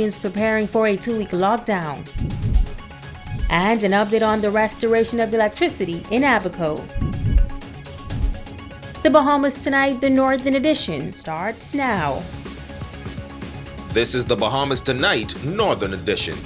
Bahamians preparing for a 2-week lockdown. And an update on the restoration of electricity in Abaco. The Bahamas Tonight, the Northern Edition, starts now. This is the Bahamas Tonight, Northern Edition.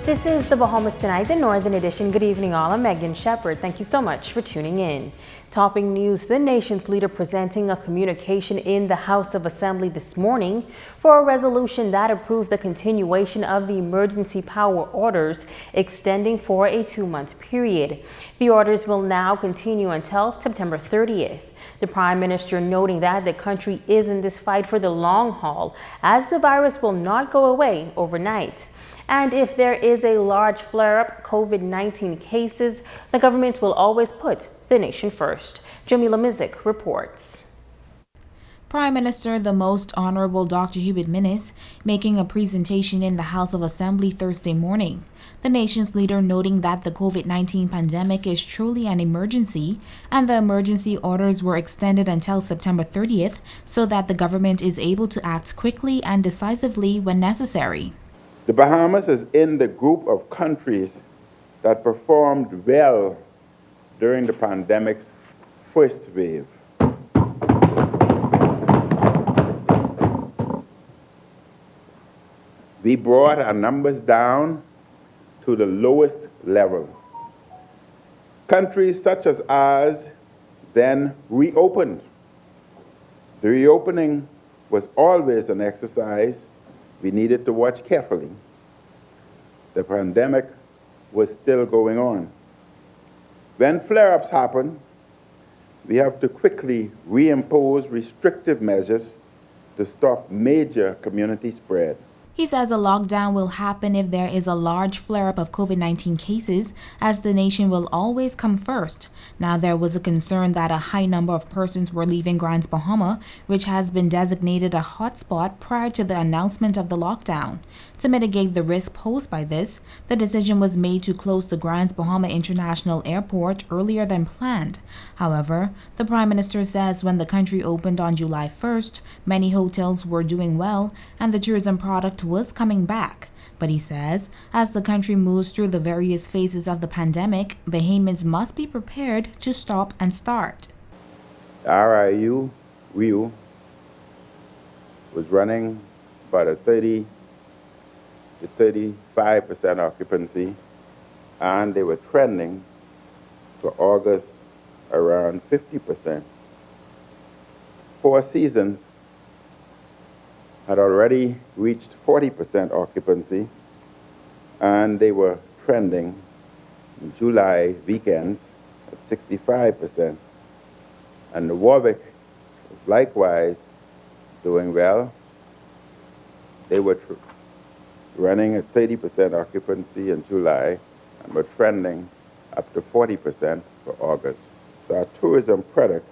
This is the Bahamas Tonight, the Northern Edition. Good evening, all. I'm Megan Shepard. Thank you so much for tuning in. Topping news, the nation's leader presenting a communication in the House of Assembly this morning for a resolution that approved the continuation of the emergency power orders extending for a 2-month period. The orders will now continue until September 30th. The Prime Minister noting that the country is in this fight for the long haul, as the virus will not go away overnight. And if there is a large flare-up COVID-19 cases, the government will always put the nation first. Jamila Mizik reports. Prime Minister the Most Honorable Dr. Hubert Minnis making a presentation in the House of Assembly Thursday morning. The nation's leader noting that the COVID-19 pandemic is truly an emergency and the emergency orders were extended until September 30th so that the government is able to act quickly and decisively when necessary. The Bahamas is in the group of countries that performed well during the pandemic's first wave. We brought our numbers down to the lowest level. Countries such as ours then reopened. The reopening was always an exercise we needed to watch carefully. The pandemic was still going on. When flare-ups happen, we have to quickly reimpose restrictive measures to stop major community spread. He says a lockdown will happen if there is a large flare-up of COVID-19 cases, as the nation will always come first. Now, there was a concern that a high number of persons were leaving Grands Bahama, which has been designated a hotspot prior to the announcement of the lockdown. To mitigate the risk posed by this, the decision was made to close the Grands Bahama International Airport earlier than planned. However, the Prime Minister says when the country opened on July 1st, many hotels were doing well and the tourism product was coming back. But he says, as the country moves through the various phases of the pandemic, Bahamians must be prepared to stop and start. RIU, RIU, was running about a 30 to 35% occupancy, and they were trending for August around 50%. Four Seasons had already reached 40% occupancy, and they were trending in July weekends at 65%. And the Warwick was likewise doing well. They were running at 30% occupancy in July and were trending up to 40% for August. So our tourism product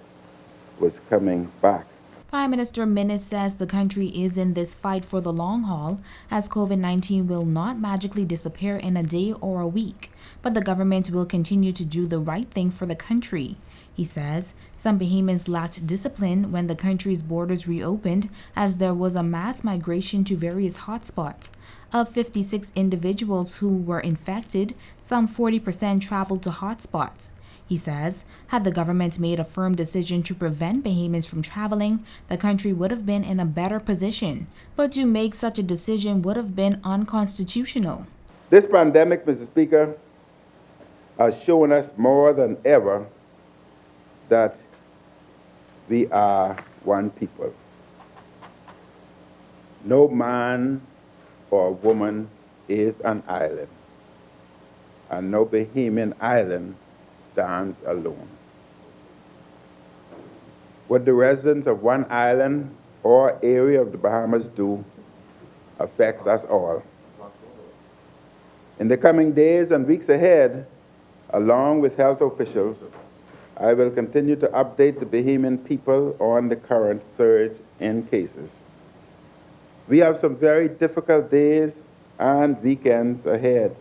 was coming back. Prime Minister Minnis says the country is in this fight for the long haul, as COVID-19 will not magically disappear in a day or a week, but the government will continue to do the right thing for the country. He says some Bahamians lacked discipline when the country's borders reopened, as there was a mass migration to various hotspots. Of 56 individuals who were infected, some 40% traveled to hotspots. He says, had the government made a firm decision to prevent Bahamians from traveling, the country would have been in a better position. But to make such a decision would have been unconstitutional. This pandemic, Mr. Speaker, has shown us more than ever that we are one people. No man or woman is an island, and no Bahamian island stands alone. What the residents of one island or area of the Bahamas do affects us all. In the coming days and weeks ahead, along with health officials, I will continue to update the Bahamian people on the current surge in cases. We have some very difficult days and weekends ahead.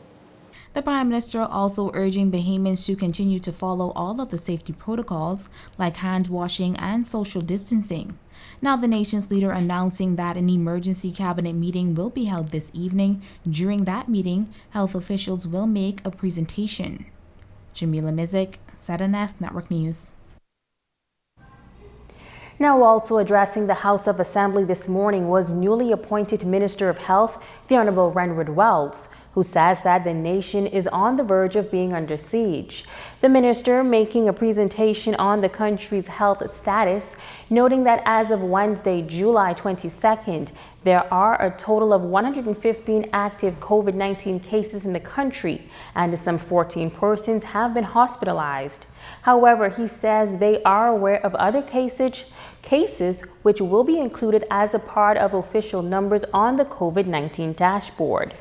The Prime Minister also urging Bahamians to continue to follow all of the safety protocols like hand washing and social distancing. Now, the nation's leader announcing that an emergency cabinet meeting will be held this evening. During that meeting, health officials will make a presentation. Jamila Mizik, ZNS Network News. Now, also addressing the House of Assembly this morning was newly appointed Minister of Health, the Honorable Renward Wells, who says that the nation is on the verge of being under siege. The minister making a presentation on the country's health status, noting that as of Wednesday, July 22nd, there are a total of 115 active COVID-19 cases in the country, and some 14 persons have been hospitalized. However, he says they are aware of other cases which will be included as a part of official numbers on the COVID-19 dashboard.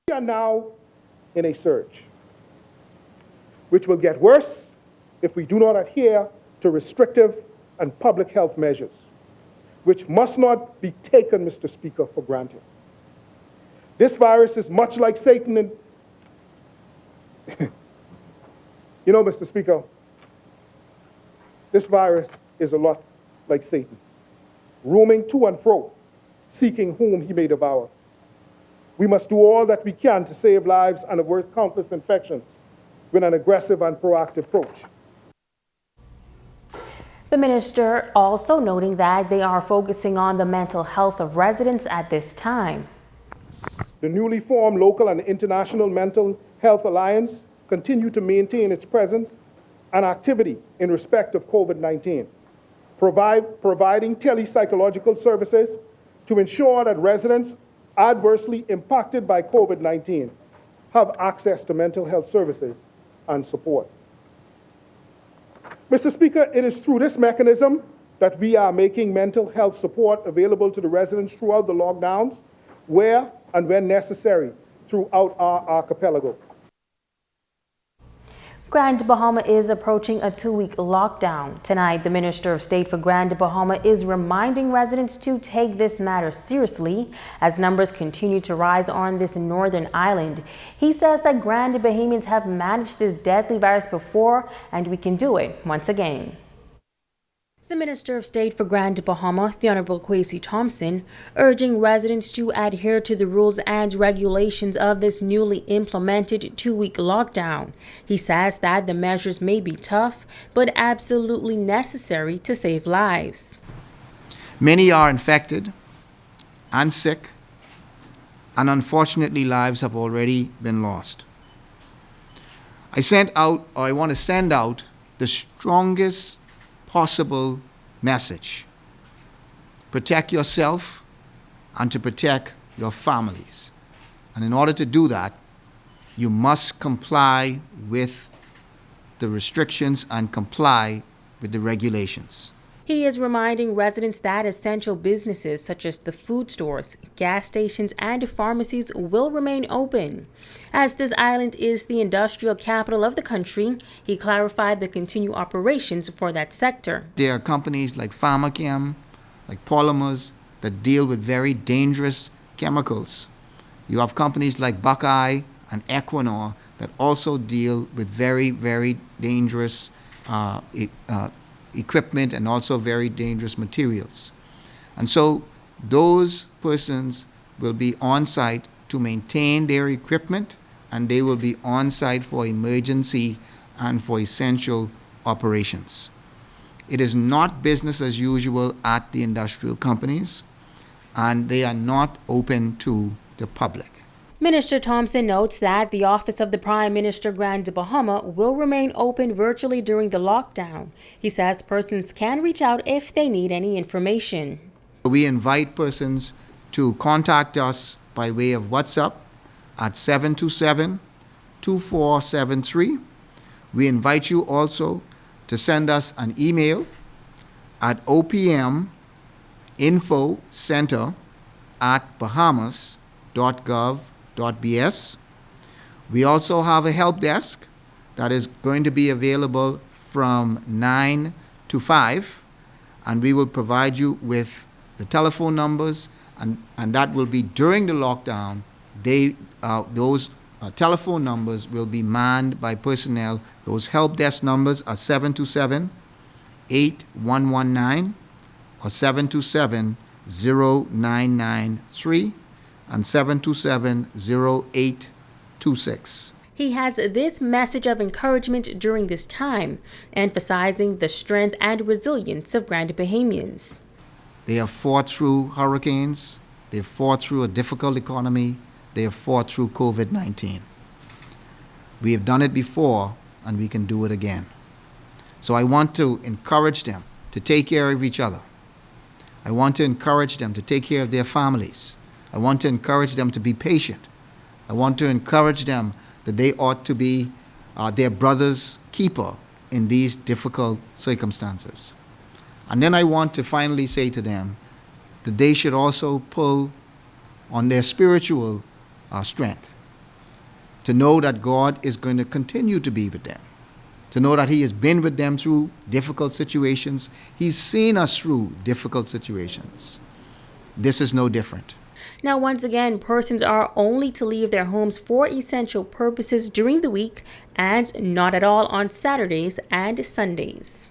We are now in a surge, which will get worse if we do not adhere to restrictive and public health measures, which must not be taken, Mr. Speaker, for granted. This virus is much like Satan and you know, Mr. Speaker, this virus is a lot like Satan, roaming to and fro, seeking whom he may devour. We must do all that we can to save lives and avert countless infections with an aggressive and proactive approach. The minister also noting that they are focusing on the mental health of residents at this time. The newly formed local and international Mental Health Alliance continue to maintain its presence and activity in respect of COVID-19, providing telepsychological services to ensure that residents adversely impacted by COVID-19 have access to mental health services and support. Mr. Speaker, it is through this mechanism that we are making mental health support available to the residents throughout the lockdowns, where and when necessary, throughout our archipelago. Grand Bahama is approaching a 2-week lockdown. Tonight, the Minister of State for Grand Bahama is reminding residents to take this matter seriously as numbers continue to rise on this northern island. He says that Grand Bahamians have managed this deadly virus before, and we can do it once again. The Minister of State for Grand Bahama, the Honorable Kwesi Thompson, urging residents to adhere to the rules and regulations of this newly implemented 2-week lockdown. He says that the measures may be tough, but absolutely necessary to save lives. Many are infected and sick, and unfortunately lives have already been lost. I want to send out the strongest possible message. Protect yourself and to protect your families. And in order to do that, you must comply with the restrictions and comply with the regulations. He is reminding residents that essential businesses such as the food stores, gas stations, and pharmacies will remain open. As this island is the industrial capital of the country, he clarified the continued operations for that sector. There are companies like Pharmachem, like Polymers, that deal with very dangerous chemicals. You have companies like Buckeye and Equinor that also deal with very, very dangerous equipment and also very dangerous materials. And so those persons will be on site to maintain their equipment, and they will be on site for emergency and for essential operations. It is not business as usual at the industrial companies, and they are not open to the public. Minister Thompson notes that the Office of the Prime Minister Grand Bahama will remain open virtually during the lockdown. He says persons can reach out if they need any information. We invite persons to contact us by way of WhatsApp at 727-2473. We invite you also to send us an email at opminfocenter@bahamas.gov.bs. We also have a help desk that is going to be available from 9 to 5, and we will provide you with the telephone numbers, and that will be during the lockdown. Those telephone numbers will be manned by personnel. Those help desk numbers are 727-8119 or 727-0993 and 727-0826. He has this message of encouragement during this time, emphasizing the strength and resilience of Grand Bahamians. They have fought through hurricanes, they have fought through a difficult economy, they have fought through COVID-19. We have done it before, and we can do it again. So I want to encourage them to take care of each other. I want to encourage them to take care of their families. I want to encourage them to be patient. I want to encourage them that they ought to be their brother's keeper in these difficult circumstances. And then I want to finally say to them that they should also pull on their spiritual strength, to know that God is going to continue to be with them, to know that He has been with them through difficult situations. He's seen us through difficult situations. This is no different. Now, once again, persons are only to leave their homes for essential purposes during the week and not at all on Saturdays and Sundays.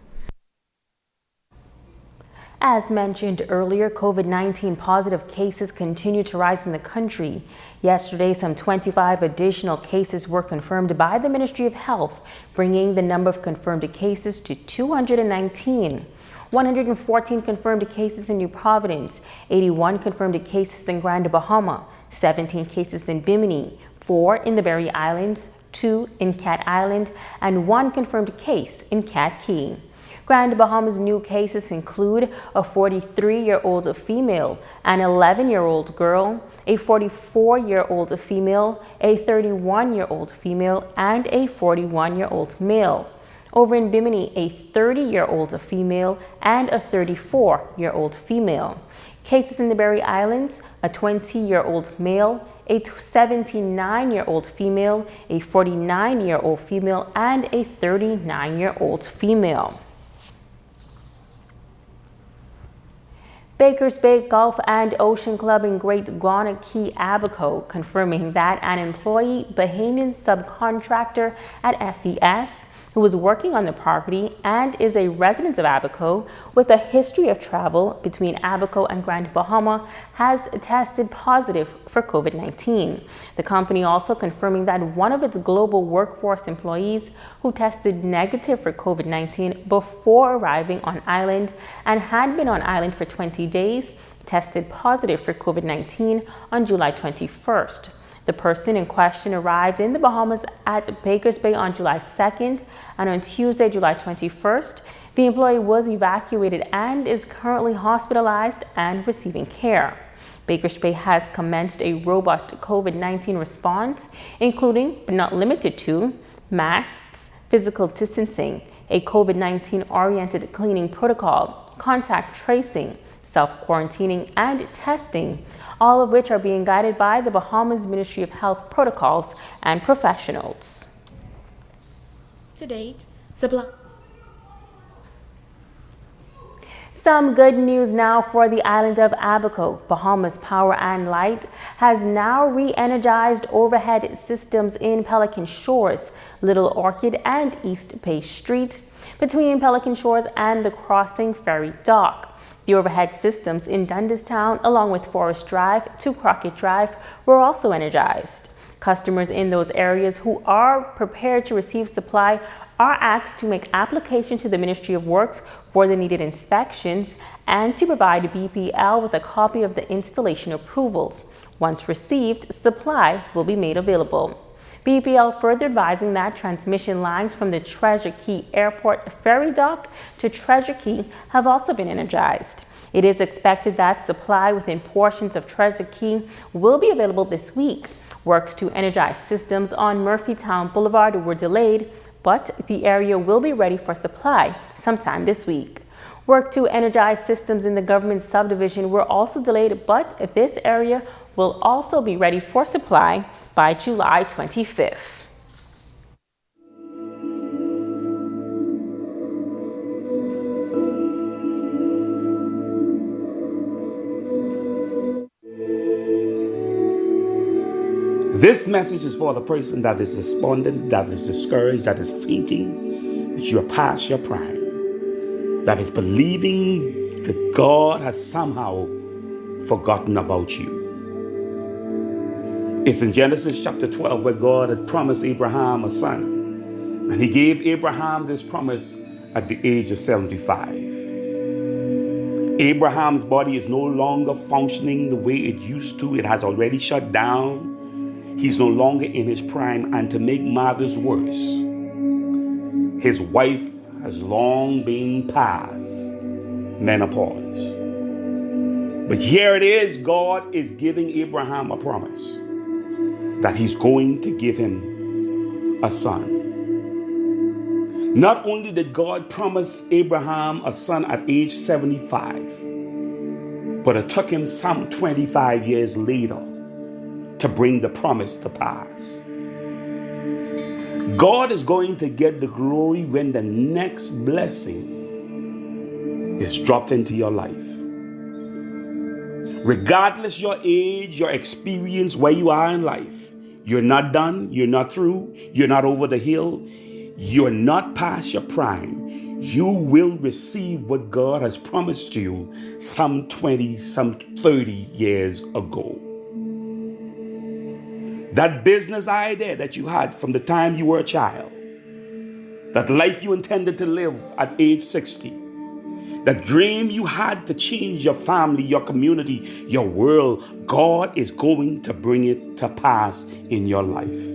As mentioned earlier, COVID-19 positive cases continue to rise in the country. Yesterday, some 25 additional cases were confirmed by the Ministry of Health, bringing the number of confirmed cases to 219. 114 confirmed cases in New Providence, 81 confirmed cases in Grand Bahama, 17 cases in Bimini, 4 in the Berry Islands, 2 in Cat Island, and 1 confirmed case in Cat Key. Grand Bahama's new cases include a 43-year-old female, an 11-year-old girl, a 44-year-old female, a 31-year-old female, and a 41-year-old male. Over in Bimini, a 30-year-old female and a 34-year-old female. Cases in the Berry Islands, a 20-year-old male, a 79-year-old female, a 49-year-old female, and a 39-year-old female. Bakers Bay Golf and Ocean Club in Great Guana Key, Abaco, confirming that an employee, Bahamian subcontractor at FES, who was working on the property and is a resident of Abaco with a history of travel between Abaco and Grand Bahama, has tested positive for COVID-19. The company also confirming that one of its global workforce employees who tested negative for COVID-19 before arriving on island and had been on island for 20 days tested positive for COVID-19 on July 21st. The person in question arrived in the Bahamas at Bakers Bay on July 2nd, and on Tuesday, July 21st, the employee was evacuated and is currently hospitalized and receiving care. Bakers Bay has commenced a robust COVID-19 response, including, but not limited to, masks, physical distancing, a COVID-19 oriented cleaning protocol, contact tracing, self-quarantining, and testing, all of which are being guided by the Bahamas Ministry of Health protocols and professionals. To date, Some good news now for the island of Abaco. Bahamas Power and Light has now re-energized overhead systems in Pelican Shores, Little Orchid, and East Bay Street between Pelican Shores and the Crossing Ferry Dock. The overhead systems in Dundastown, along with Forest Drive to Crockett Drive, were also energized. Customers in those areas who are prepared to receive supply are asked to make application to the Ministry of Works for the needed inspections and to provide BPL with a copy of the installation approvals. Once received, supply will be made available. BPL further advising that transmission lines from the Treasure Key Airport ferry dock to Treasure Key have also been energized. It is expected that supply within portions of Treasure Key will be available this week. Works to energize systems on Murphytown Boulevard were delayed, but the area will be ready for supply sometime this week. Work to energize systems in the government subdivision were also delayed, but this area will also be ready for supply by July 25th. This message is for the person that is despondent, that is discouraged, that is thinking that you are past your prime, that is believing that God has somehow forgotten about you. It's in Genesis chapter 12 where God had promised Abraham a son. And he gave Abraham this promise at the age of 75. Abraham's body is no longer functioning the way it used to. It has already shut down. He's no longer in his prime. And to make matters worse, his wife has long been past menopause. But here it is, God is giving Abraham a promise that he's going to give him a son. Not only did God promise Abraham a son at age 75, but it took him some 25 years later to bring the promise to pass. God is going to get the glory when the next blessing is dropped into your life. Regardless your age, your experience, where you are in life, you're not done, you're not through, you're not over the hill, you're not past your prime. You will receive what God has promised you some 20, some 30 years ago. That business idea that you had from the time you were a child, that life you intended to live at age 60, that dream you had to change your family, your community, your world, God is going to bring it to pass in your life.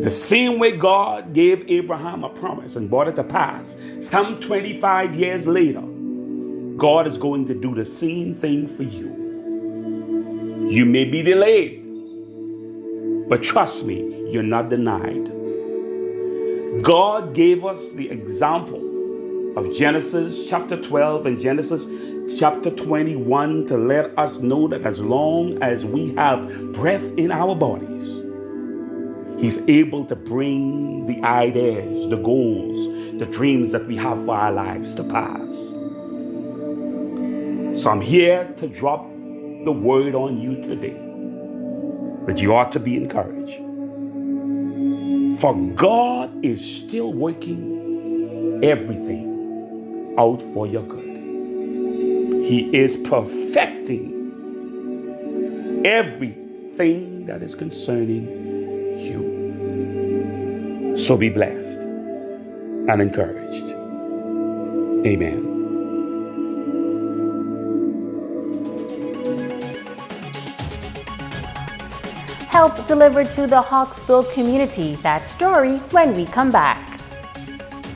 The same way God gave Abraham a promise and brought it to pass, some 25 years later, God is going to do the same thing for you. You may be delayed, but trust me, you're not denied. God gave us the example of Genesis chapter 12 and Genesis chapter 21 to let us know that as long as we have breath in our bodies, He's able to bring the ideas, the goals, the dreams that we have for our lives to pass. So I'm here to drop the word on you today that you ought to be encouraged. For God is still working everything out for your good. He is perfecting everything that is concerning you. So be blessed and encouraged. Amen. Help delivered to the Hawksville community. That story when we come back.